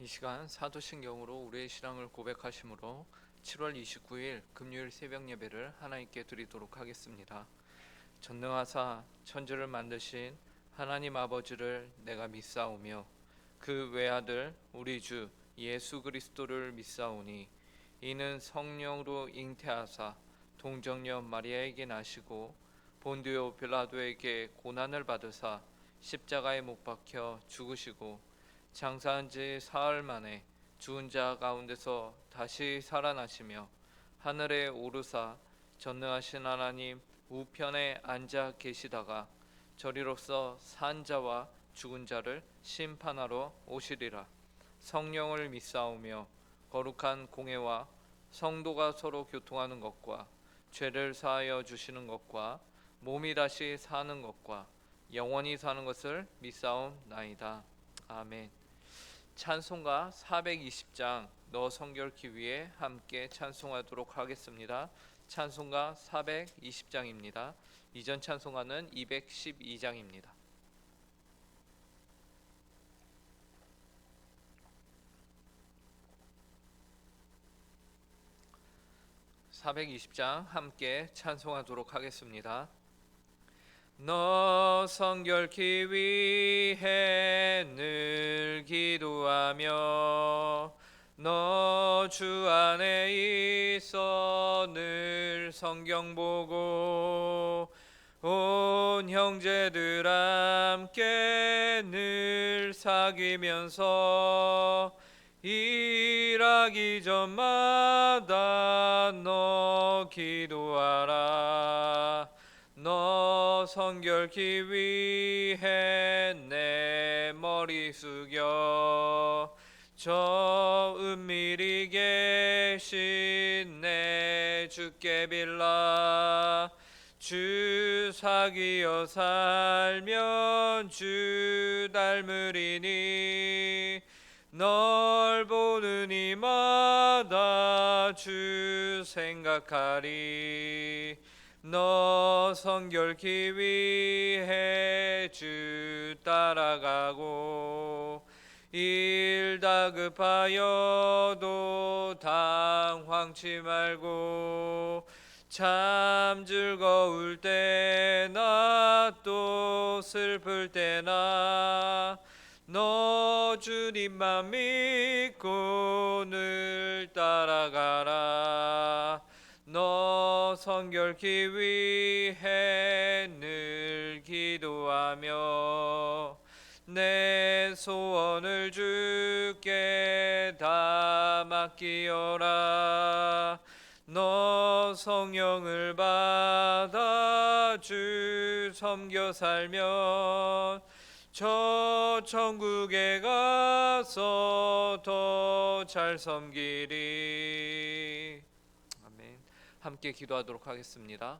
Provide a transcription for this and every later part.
시간 사도신경으로 우리의 신앙을 고백하심으로 7월 29일 금요일 새벽 예배를 하나님께 드리도록 하겠습니다. 전능하사 천지를 만드신 하나님 아버지를 내가 믿사오며 그 외아들 우리 주 예수 그리스도를 믿사오니 이는 성령으로 잉태하사 동정녀 마리아에게 나시고 본디오 빌라도에게 고난을 받으사 십자가에 못 박혀 죽으시고 장사한 지 사흘 만에 죽은 자 가운데서 다시 살아나시며 하늘에 오르사 전능하신 하나님 우편에 앉아 계시다가 저리로서 산 자와 죽은 자를 심판하러 오시리라. 성령을 믿사오며 거룩한 공회와 성도가 서로 교통하는 것과 죄를 사하여 주시는 것과 몸이 다시 사는 것과 영원히 사는 것을 믿사옵나이다. 아멘. 찬송가 420장 너 성결케 위해 함께 찬송하도록 하겠습니다. 찬송가 420장입니다. 이전 찬송가는 212장입니다. 420장 함께 찬송하도록 하겠습니다. 너 성결케 위해 늘 기도하며 너 주 안에 있어 늘 성경 보고 온 형제들 함께 늘 사귀면서 일하기 전마다 너 기도하라. 너 성결케 위해 내 머리 숙여 저 은밀히 계신 내 주께 빌라. 주 사귀어 살면 주 닮으리니 널 보는 이마다 주 생각하리. 너 성결케 위해 주 따라가고 일 다급하여도 당황치 말고 참 즐거울 때나 또 슬플 때나 너 주님만 믿고 늘 따라가라. 너 성결케 위해 늘 기도하며 내 소원을 주께 다 맡기어라. 너 성령을 받아 주 섬겨 살면 저 천국에 가서 더 잘 섬기리. 아멘. 함께 기도하도록 하겠습니다.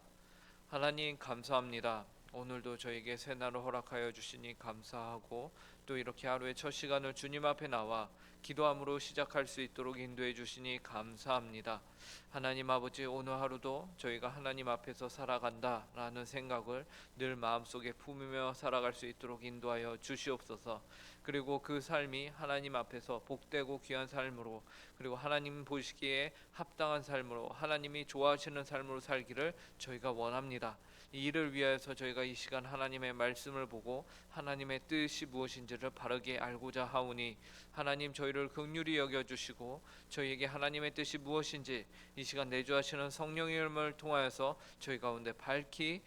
하나님 감사합니다. 오늘도 저에게 새날을 허락하여 주시니 감사하고 또 이렇게 하루의 첫 시간을 주님 앞에 나와 기도함으로 시작할 수 있도록 인도해 주시니 감사합니다. 하나님 아버지, 오늘 하루도 저희가 하나님 앞에서 살아간다라는 생각을 늘 마음속에 품으며 살아갈 수 있도록 인도하여 주시옵소서. 그리고 그 삶이 하나님 앞에서 복되고 귀한 삶으로, 그리고 하나님 보시기에 합당한 삶으로, 하나님이 좋아하시는 삶으로 살기를 저희가 원합니다. 이 일을 위하여서 저희가 이 시간 하나님의 말씀을 보고 하나님의 뜻이 무엇인지를 바르게 알고자 하오니 하나님 저희를 긍휼히 여겨주시고 저희에게 하나님의 뜻이 무엇인지 이 시간 내주하시는 성령의 이름을 통하여서 저희 가운데 밝히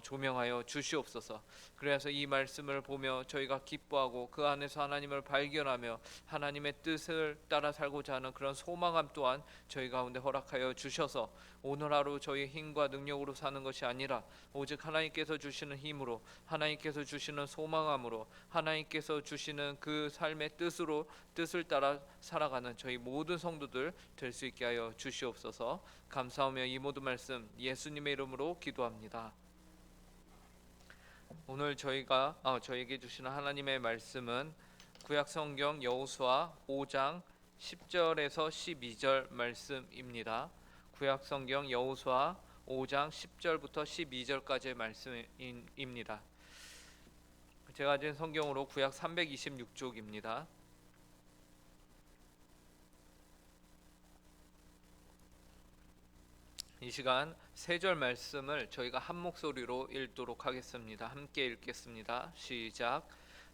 조명하여 주시옵소서. 그래서 이 말씀을 보며 저희가 기뻐하고 그 안에서 하나님을 발견하며 하나님의 뜻을 따라 살고자 하는 그런 소망함 또한 저희 가운데 허락하여 주셔서 오늘 하루 저희의 힘과 능력으로 사는 것이 아니라 오직 하나님께서 주시는 힘으로, 하나님께서 주시는 소망함으로, 하나님께서 주시는 그 삶의 뜻을 따라 살아가는 저희 모든 성도들 될 수 있게 하여 주시옵소서. 감사하며 이 모든 말씀 예수님의 이름으로 기도합니다. 오늘 저에게 주시는 하나님의 말씀은 구약성경 여호수아 5장 10절에서 12절 말씀입니다. 구약성경 여호수아 5장 10절부터 12절까지의 말씀입니다. 제가 가진 성경으로 구약 326쪽입니다. 이 시간 세 절 말씀을 저희가 한 목소리로 읽도록 하겠습니다. 함께 읽겠습니다. 시작.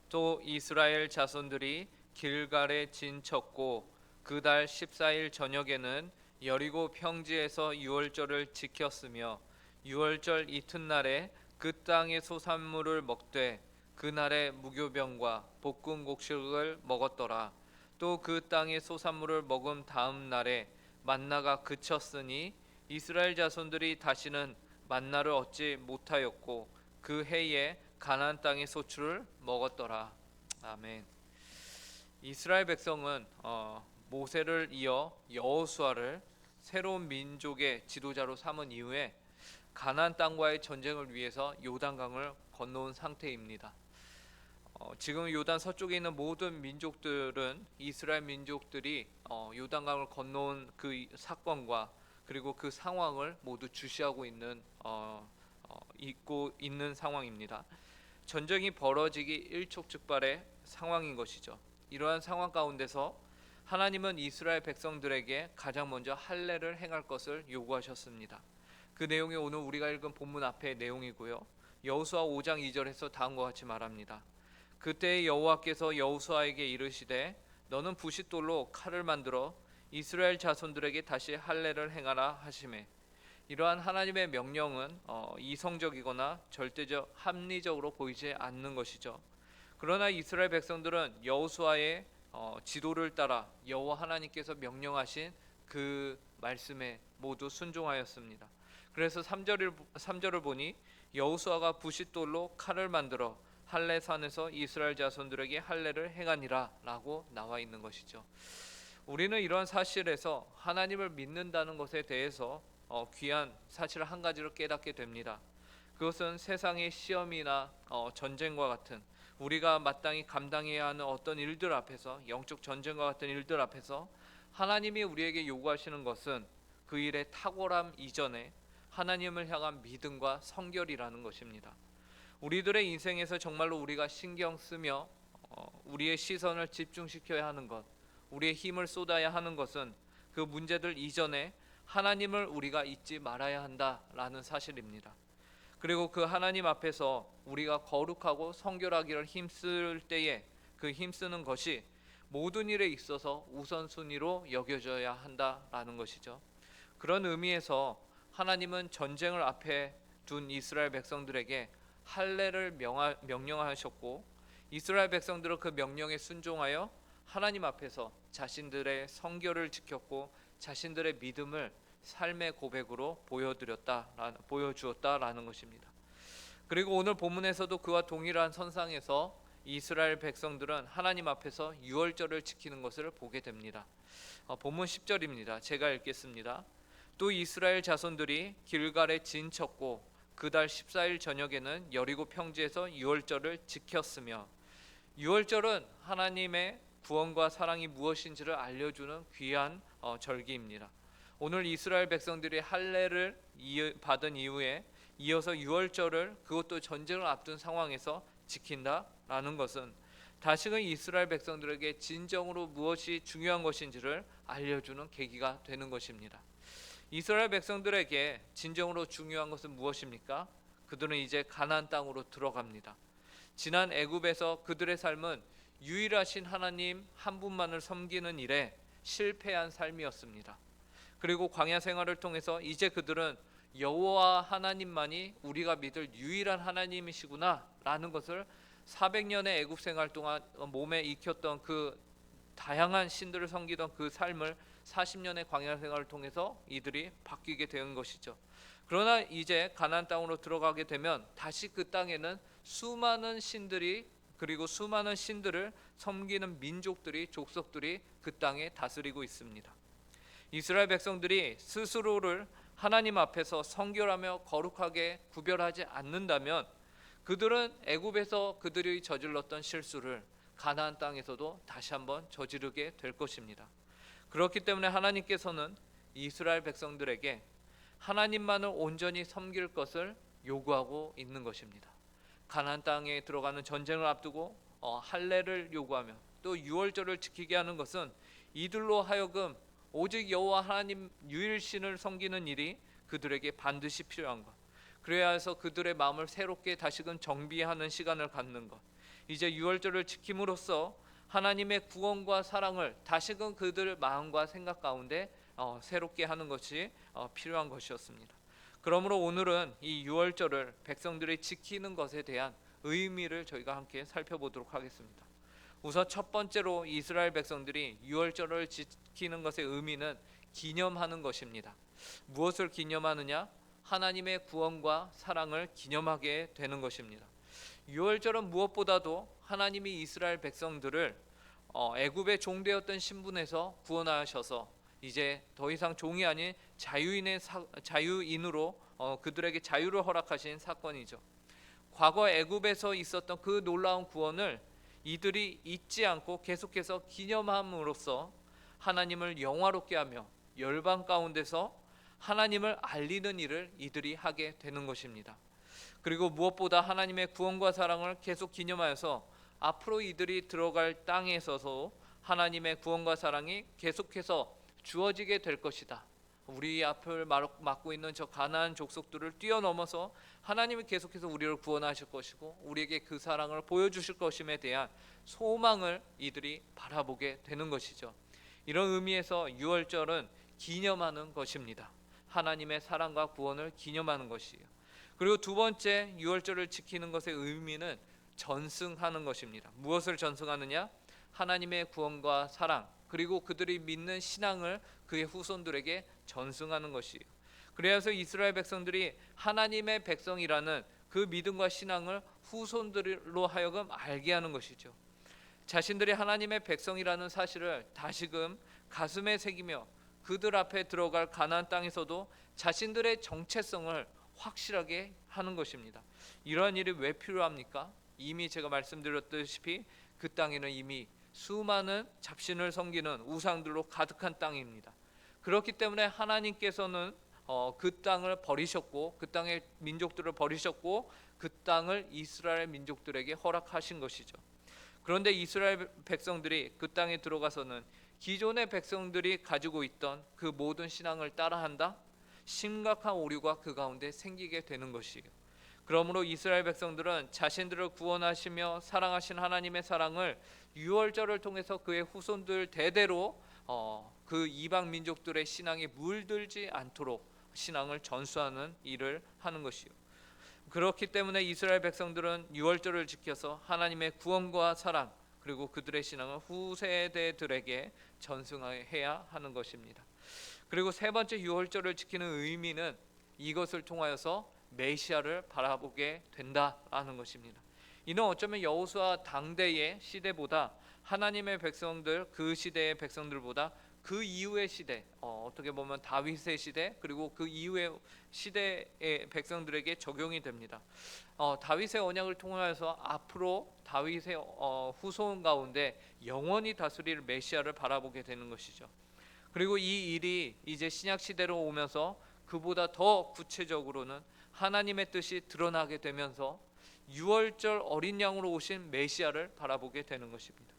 또 이스라엘 자손들이 길갈에 진쳤고 그 달 14일 저녁에는 여리고 평지에서 유월절을 지켰으며 유월절 이튿날에 그 땅의 소산물을 먹되 그날에 무교병과 볶은 곡식을 먹었더라. 또 그 땅의 소산물을 먹은 다음 날에 만나가 그쳤으니 이스라엘 자손들이 다시는 만나를 얻지 못하였고 그 해에 가나안 땅의 소출을 먹었더라. 아멘. 이스라엘 백성은 모세를 이어 여호수아를 새로운 민족의 지도자로 삼은 이후에 가나안 땅과의 전쟁을 위해서 요단강을 건너온 상태입니다. 지금 요단 서쪽에 있는 모든 민족들은 이스라엘 민족들이 요단강을 건너온 그 사건과 그리고 그 상황을 모두 주시하고 있고 있는 상황입니다. 전쟁이 벌어지기 일촉즉발의 상황인 것이죠. 이러한 상황 가운데서 하나님은 이스라엘 백성들에게 가장 먼저 할례를 행할 것을 요구하셨습니다. 그 내용이 오늘 우리가 읽은 본문 앞의 내용이고요. 여호수아 5장 2절에서 다음과 같이 말합니다. 그때 여호와께서 여호수아에게 이르시되 너는 부싯돌로 칼을 만들어 이스라엘 자손들에게 다시 할례를 행하라 하시매. 이러한 하나님의 명령은 이성적이거나 절대적 합리적으로 보이지 않는 것이죠. 그러나 이스라엘 백성들은 여호수아의 지도를 따라 여호와 하나님께서 명령하신 그 말씀에 모두 순종하였습니다. 그래서 3절을 보니 여호수아가 부싯돌로 칼을 만들어 할례산에서 이스라엘 자손들에게 할례를 행하니라 라고 나와 있는 것이죠. 우리는 이러한 사실에서 하나님을 믿는다는 것에 대해서 귀한 사실 한 가지를 깨닫게 됩니다. 그것은 세상의 시험이나 전쟁과 같은 우리가 마땅히 감당해야 하는 어떤 일들 앞에서, 영적 전쟁과 같은 일들 앞에서 하나님이 우리에게 요구하시는 것은 그 일의 탁월함 이전에 하나님을 향한 믿음과 성결이라는 것입니다. 우리들의 인생에서 정말로 우리가 신경 쓰며 우리의 시선을 집중시켜야 하는 것, 우리의 힘을 쏟아야 하는 것은 그 문제들 이전에 하나님을 우리가 잊지 말아야 한다라는 사실입니다. 그리고 그 하나님 앞에서 우리가 거룩하고 성결하기를 힘쓸 때에 그 힘쓰는 것이 모든 일에 있어서 우선순위로 여겨져야 한다라는 것이죠. 그런 의미에서 하나님은 전쟁을 앞에 둔 이스라엘 백성들에게 할례를 명령하셨고 이스라엘 백성들은 그 명령에 순종하여 하나님 앞에서 자신들의 성결을 지켰고 자신들의 믿음을 삶의 고백으로 보여주었다라는 것입니다. 그리고 오늘 본문에서도 그와 동일한 선상에서 이스라엘 백성들은 하나님 앞에서 유월절을 지키는 것을 보게 됩니다. 본문 10절입니다. 제가 읽겠습니다. 또 이스라엘 자손들이 길갈에 진쳤고 그 달 14일 저녁에는 여리고 평지에서 유월절을 지켰으며. 유월절은 하나님의 구원과 사랑이 무엇인지를 알려주는 귀한 절기입니다. 오늘 이스라엘 백성들이 할례를 받은 이후에 이어서 유월절을 그것도 전쟁을 앞둔 상황에서 지킨다라는 것은 다시금 이스라엘 백성들에게 진정으로 무엇이 중요한 것인지를 알려주는 계기가 되는 것입니다. 이스라엘 백성들에게 진정으로 중요한 것은 무엇입니까? 그들은 이제 가나안 땅으로 들어갑니다. 지난 애굽에서 그들의 삶은 유일하신 하나님 한 분만을 섬기는 일에 실패한 삶이었습니다. 그리고 광야 생활을 통해서 이제 그들은 여호와 하나님만이 우리가 믿을 유일한 하나님이시구나 라는 것을 400년의 애굽 생활 동안 몸에 익혔던 그 다양한 신들을 섬기던 그 삶을 40년의 광야 생활을 통해서 이들이 바뀌게 된 것이죠. 그러나 이제 가나안 땅으로 들어가게 되면 다시 그 땅에는 수많은 신들이 그리고 수많은 신들을 섬기는 민족들이 족속들이 그 땅에 다스리고 있습니다. 이스라엘 백성들이 스스로를 하나님 앞에서 성결하며 거룩하게 구별하지 않는다면 그들은 애굽에서 그들이 저질렀던 실수를 가나안 땅에서도 다시 한번 저지르게 될 것입니다. 그렇기 때문에 하나님께서는 이스라엘 백성들에게 하나님만을 온전히 섬길 것을 요구하고 있는 것입니다. 가나안 땅에 들어가는 전쟁을 앞두고 할례를 요구하며 또 유월절을 지키게 하는 것은 이들로 하여금 오직 여호와 하나님 유일신을 섬기는 일이 그들에게 반드시 필요한 것. 그래야 해서 그들의 마음을 새롭게 다시금 정비하는 시간을 갖는 것. 이제 유월절을 지킴으로써 하나님의 구원과 사랑을 다시금 그들 마음과 생각 가운데 새롭게 하는 것이 필요한 것이었습니다. 그러므로 오늘은 이 유월절을 백성들이 지키는 것에 대한 의미를 저희가 함께 살펴보도록 하겠습니다. 우선 첫 번째로 이스라엘 백성들이 유월절을 지키는 것의 의미는 기념하는 것입니다. 무엇을 기념하느냐? 하나님의 구원과 사랑을 기념하게 되는 것입니다. 유월절은 무엇보다도 하나님이 이스라엘 백성들을 애굽의 종되었던 신분에서 구원하셔서 이제 더 이상 종이 아닌 자유인으로 그들에게 자유를 허락하신 사건이죠. 과거 애굽에서 있었던 그 놀라운 구원을 이들이 잊지 않고 계속해서 기념함으로써 하나님을 영화롭게 하며 열방 가운데서 하나님을 알리는 일을 이들이 하게 되는 것입니다. 그리고 무엇보다 하나님의 구원과 사랑을 계속 기념하여서 앞으로 이들이 들어갈 땅에 있어서 하나님의 구원과 사랑이 계속해서 주어지게 될 것이다. 우리 앞을 막고 있는 저 가나안 족속들을 뛰어넘어서 하나님이 계속해서 우리를 구원하실 것이고 우리에게 그 사랑을 보여주실 것임에 대한 소망을 이들이 바라보게 되는 것이죠. 이런 의미에서 유월절은 기념하는 것입니다. 하나님의 사랑과 구원을 기념하는 것이에요. 그리고 두 번째 유월절을 지키는 것의 의미는 전승하는 것입니다. 무엇을 전승하느냐? 하나님의 구원과 사랑 그리고 그들이 믿는 신앙을 그의 후손들에게 전승하는 것이에요. 그래서 이스라엘 백성들이 하나님의 백성이라는 그 믿음과 신앙을 후손들로 하여금 알게 하는 것이죠. 자신들이 하나님의 백성이라는 사실을 다시금 가슴에 새기며 그들 앞에 들어갈 가나안 땅에서도 자신들의 정체성을 확실하게 하는 것입니다. 이러한 일이 왜 필요합니까? 이미 제가 말씀드렸다시피 그 땅에는 이미 수많은 잡신을 섬기는 우상들로 가득한 땅입니다. 그렇기 때문에 하나님께서는 그 땅을 버리셨고 그 땅의 민족들을 버리셨고 그 땅을 이스라엘 민족들에게 허락하신 것이죠. 그런데 이스라엘 백성들이 그 땅에 들어가서는 기존의 백성들이 가지고 있던 그 모든 신앙을 따라한다? 심각한 오류가 그 가운데 생기게 되는 것이에요. 그러므로 이스라엘 백성들은 자신들을 구원하시며 사랑하신 하나님의 사랑을 유월절을 통해서 그의 후손들 대대로 그 이방 민족들의 신앙에 물들지 않도록 신앙을 전수하는 일을 하는 것이요. 그렇기 때문에 이스라엘 백성들은 유월절을 지켜서 하나님의 구원과 사랑 그리고 그들의 신앙을 후세대들에게 전승해야 하는 것입니다. 그리고 세 번째 유월절을 지키는 의미는 이것을 통하여서 메시아를 바라보게 된다라는 것입니다. 이는 어쩌면 여호수아 당대의 시대보다 하나님의 백성들 그 시대의 백성들보다 그 이후의 시대 어떻게 보면 다윗의 시대 그리고 그 이후의 시대의 백성들에게 적용이 됩니다. 다윗의 언약을 통하여서 앞으로 다윗의 후손 가운데 영원히 다스릴 메시아를 바라보게 되는 것이죠. 그리고 이 일이 이제 신약 시대로 오면서 그보다 더 구체적으로는 하나님의 뜻이 드러나게 되면서 유월절 어린 양으로 오신 메시아를 바라보게 되는 것입니다.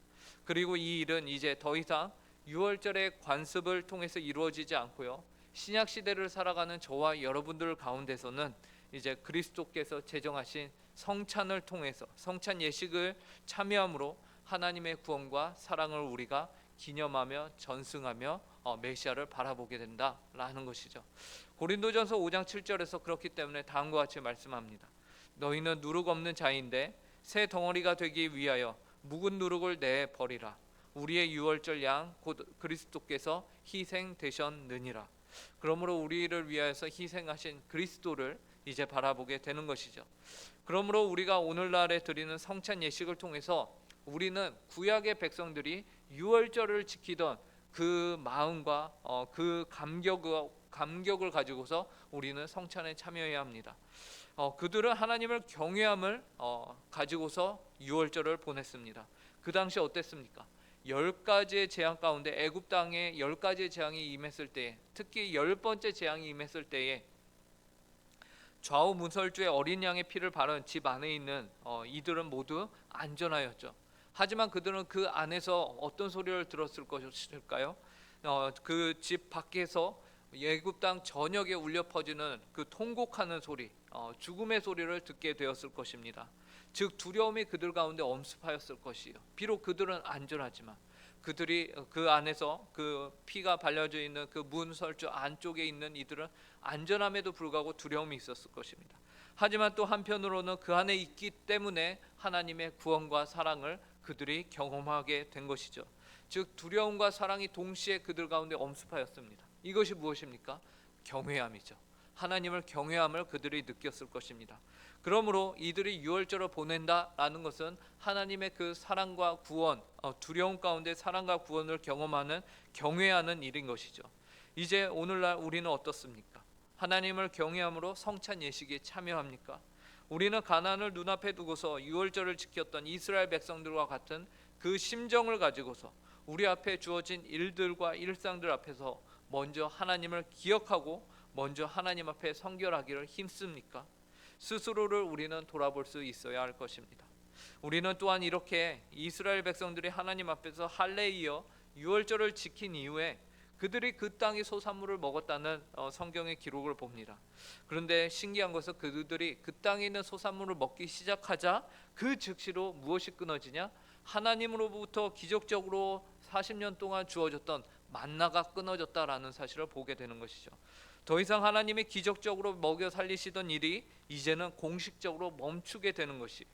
그리고 이 일은 이제 더 이상 유월절의 관습을 통해서 이루어지지 않고요. 신약 시대를 살아가는 저와 여러분들 가운데서는 이제 그리스도께서 제정하신 성찬을 통해서 성찬 예식을 참여함으로 하나님의 구원과 사랑을 우리가 기념하며 전승하며 메시아를 바라보게 된다라는 것이죠. 고린도전서 5장 7절에서 그렇기 때문에 다음과 같이 말씀합니다. 너희는 누룩 없는 자인데 새 덩어리가 되기 위하여 묵은 누룩을 내 버리라. 우리의 유월절 양 곧 그리스도께서 희생되셨느니라. 그러므로 우리를 위하여서 희생하신 그리스도를 이제 바라보게 되는 것이죠. 그러므로 우리가 오늘날에 드리는 성찬 예식을 통해서 우리는 구약의 백성들이 유월절을 지키던 그 마음과 그 감격을 가지고서 우리는 성찬에 참여해야 합니다. 그들은 하나님을 경외함을 가지고서 유월절을 보냈습니다. 그 당시 어땠습니까? 10가지의 재앙 가운데 애굽 땅에 10가지의 재앙이 임했을 때, 특히 10번째 재앙이 임했을 때에 좌우 문설주의 어린 양의 피를 바른 집 안에 있는 이들은 모두 안전하였죠. 하지만 그들은 그 안에서 어떤 소리를 들었을 것일까요? 그 집 밖에서 애굽 땅 전역에 울려 퍼지는 그 통곡하는 소리, 죽음의 소리를 듣게 되었을 것입니다. 즉 두려움이 그들 가운데 엄습하였을 것이요. 비록 그들은 안전하지만 그들이 그 안에서 그 피가 발려져 있는 그 문설주 안쪽에 있는 이들은 안전함에도 불구하고 두려움이 있었을 것입니다. 하지만 또 한편으로는 그 안에 있기 때문에 하나님의 구원과 사랑을 그들이 경험하게 된 것이죠. 즉 두려움과 사랑이 동시에 그들 가운데 엄습하였습니다. 이것이 무엇입니까? 경외함이죠. 하나님을 경외함을 그들이 느꼈을 것입니다. 그러므로 이들이 유월절을 보낸다라는 것은 하나님의 그 사랑과 구원, 두려움 가운데 사랑과 구원을 경험하는 경외하는 일인 것이죠. 이제 오늘날 우리는 어떻습니까? 하나님을 경외함으로 성찬 예식에 참여합니까? 우리는 가나안을 눈앞에 두고서 유월절을 지켰던 이스라엘 백성들과 같은 그 심정을 가지고서 우리 앞에 주어진 일들과 일상들 앞에서 먼저 하나님을 기억하고 먼저 하나님 앞에 성결하기를 힘씁니까? 스스로를 우리는 돌아볼 수 있어야 할 것입니다. 우리는 또한 이렇게 이스라엘 백성들이 하나님 앞에서 할례에 이어 유월절을 지킨 이후에 그들이 그 땅의 소산물을 먹었다는 성경의 기록을 봅니다. 그런데 신기한 것은 그들이 그 땅에 있는 소산물을 먹기 시작하자 그 즉시로 무엇이 끊어지냐? 하나님으로부터 기적적으로 40년 동안 주어졌던 만나가 끊어졌다라는 사실을 보게 되는 것이죠. 더 이상 하나님이 기적적으로 먹여 살리시던 일이 이제는 공식적으로 멈추게 되는 것이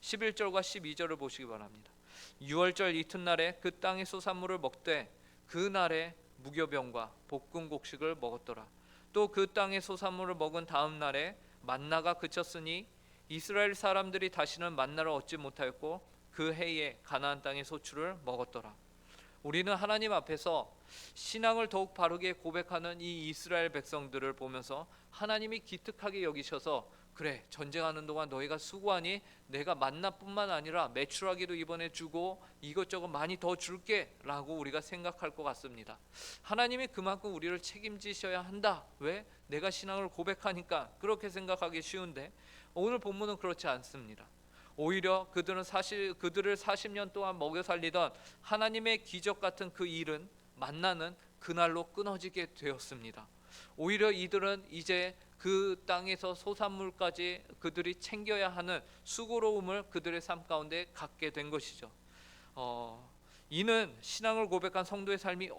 11절과 12절을 보시기 바랍니다. 6월절 이튿날에 그 땅의 소산물을 먹되 그날에 무교병과 볶은 곡식을 먹었더라. 또 그 땅의 소산물을 먹은 다음 날에 만나가 그쳤으니 이스라엘 사람들이 다시는 만나를 얻지 못하였고 그 해에 가나안 땅의 소출을 먹었더라. 우리는 하나님 앞에서 신앙을 더욱 바르게 고백하는 이 이스라엘 백성들을 보면서 하나님이 기특하게 여기셔서 그래 전쟁하는 동안 너희가 수고하니 내가 만나뿐만 아니라 메추라기도 이번에 주고 이것저것 많이 더 줄게 라고 우리가 생각할 것 같습니다. 하나님이 그만큼 우리를 책임지셔야 한다. 왜? 내가 신앙을 고백하니까 그렇게 생각하기 쉬운데 오늘 본문은 그렇지 않습니다. 오히려 그들을 40년 동안 먹여 살리던 하나님의 기적 같은 그 일은 만나는 그날로 끊어지게 되었습니다. 오히려 이들은 이제 그 땅에서 소산물까지 그들이 챙겨야 하는 수고로움을 그들의 삶 가운데 갖게 된 것이죠. 이는 신앙을 고백한 성도의 삶이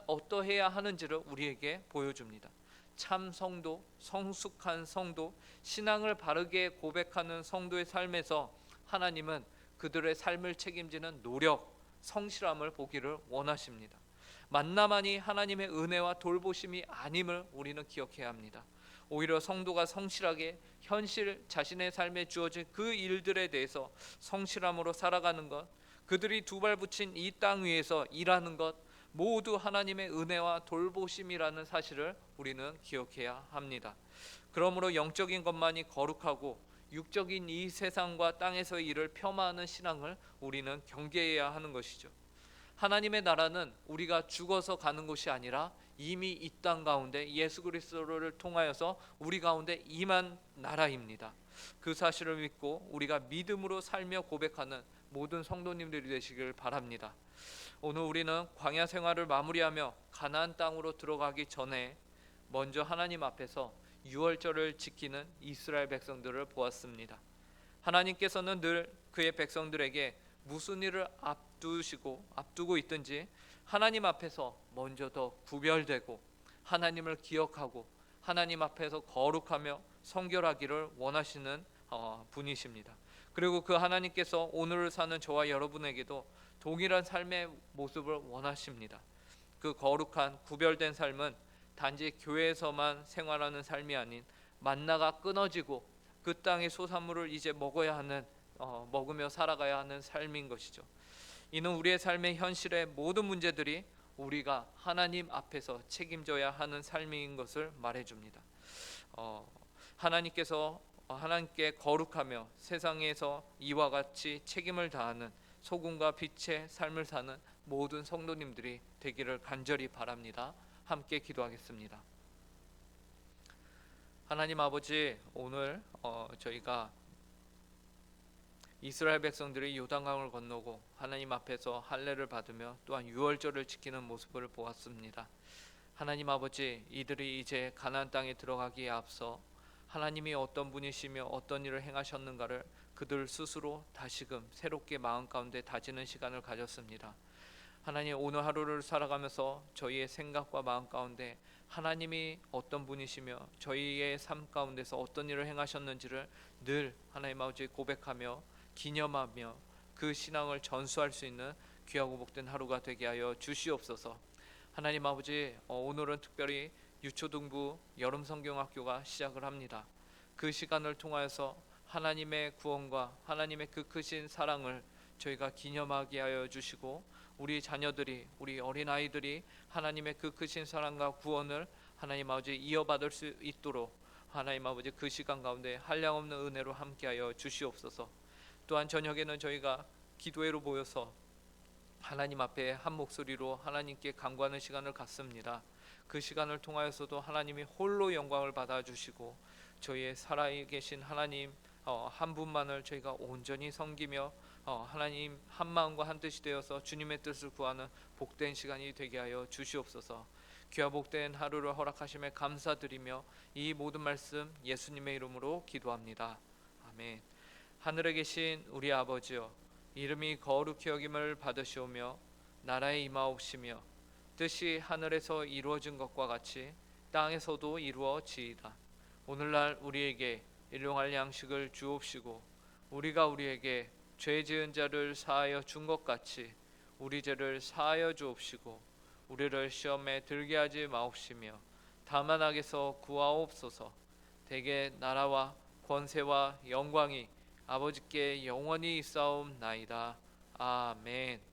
어떠해야 하는지를 우리에게 보여줍니다. 참 성도, 성숙한 성도, 신앙을 바르게 고백하는 성도의 삶에서 하나님은 그들의 삶을 책임지는 노력, 성실함을 보기를 원하십니다. 만나만이 하나님의 은혜와 돌보심이 아님을 우리는 기억해야 합니다. 오히려 성도가 성실하게 현실 자신의 삶에 주어진 그 일들에 대해서 성실함으로 살아가는 것, 그들이 두 발 붙인 이 땅 위에서 일하는 것 모두 하나님의 은혜와 돌보심이라는 사실을 우리는 기억해야 합니다. 그러므로 영적인 것만이 거룩하고 육적인 이 세상과 땅에서의 일을 폄하하는 신앙을 우리는 경계해야 하는 것이죠. 하나님의 나라는 우리가 죽어서 가는 곳이 아니라 이미 이 땅 가운데 예수 그리스도를 통하여서 우리 가운데 임한 나라입니다. 그 사실을 믿고 우리가 믿음으로 살며 고백하는 모든 성도님들이 되시길 바랍니다. 오늘 우리는 광야 생활을 마무리하며 가나안 땅으로 들어가기 전에 먼저 하나님 앞에서 유월절을 지키는 이스라엘 백성들을 보았습니다. 하나님께서는 늘 그의 백성들에게 무슨 일을 앞두고 있든지 하나님 앞에서 먼저 더 구별되고 하나님을 기억하고 하나님 앞에서 거룩하며 성결하기를 원하시는 분이십니다. 그리고 그 하나님께서 오늘을 사는 저와 여러분에게도 동일한 삶의 모습을 원하십니다. 그 거룩한 구별된 삶은 단지 교회에서만 생활하는 삶이 아닌 만나가 끊어지고 그 땅의 소산물을 이제 먹으며 살아가야 하는 삶인 것이죠. 이는 우리의 삶의 현실의 모든 문제들이 우리가 하나님 앞에서 책임져야 하는 삶인 것을 말해줍니다. 하나님께 거룩하며 세상에서 이와 같이 책임을 다하는 소금과 빛의 삶을 사는 모든 성도님들이 되기를 간절히 바랍니다. 함께 기도하겠습니다. 하나님 아버지, 오늘 저희가 이스라엘 백성들이 요단강을 건너고 하나님 앞에서 할례를 받으며 또한 유월절을 지키는 모습을 보았습니다. 하나님 아버지, 이들이 이제 가나안 땅에 들어가기에 앞서 하나님이 어떤 분이시며 어떤 일을 행하셨는가를 그들 스스로 다시금 새롭게 마음 가운데 다지는 시간을 가졌습니다. 하나님, 오늘 하루를 살아가면서 저희의 생각과 마음 가운데 하나님이 어떤 분이시며 저희의 삶 가운데서 어떤 일을 행하셨는지를 늘 하나님 아버지 고백하며 기념하며 그 신앙을 전수할 수 있는 귀하고 복된 하루가 되게 하여 주시옵소서. 하나님 아버지, 오늘은 특별히 유초등부 여름성경학교가 시작을 합니다. 그 시간을 통하여서 하나님의 구원과 하나님의 그 크신 사랑을 저희가 기념하게 하여 주시고, 우리 자녀들이, 우리 어린아이들이 하나님의 그 크신 사랑과 구원을 하나님 아버지 이어받을 수 있도록 하나님 아버지 그 시간 가운데 한량없는 은혜로 함께하여 주시옵소서. 또한 저녁에는 저희가 기도회로 모여서 하나님 앞에 한 목소리로 하나님께 간구하는 시간을 갖습니다. 그 시간을 통하여서도 하나님이 홀로 영광을 받아주시고 저희의 살아계신 하나님 한 분만을 저희가 온전히 섬기며 하나님 한 마음과 한 뜻이 되어서 주님의 뜻을 구하는 복된 시간이 되게 하여 주시옵소서. 귀하 복된 하루를 허락하심에 감사드리며 이 모든 말씀 예수님의 이름으로 기도합니다. 아멘. 하늘에 계신 우리 아버지여, 이름이 거룩히 여김을 받으시오며 나라의 임하옵시며 뜻이 하늘에서 이루어진 것과 같이 땅에서도 이루어지이다. 오늘날 우리에게 일용할 양식을 주옵시고 우리가 우리에게 죄 지은 자를 사하여 준 것 같이 우리 죄를 사하여 주옵시고 우리를 시험에 들게 하지 마옵시며 다만 악에서 구하옵소서. 대개 나라와 권세와 영광이 아버지께 영원히 있사옵나이다. 아멘.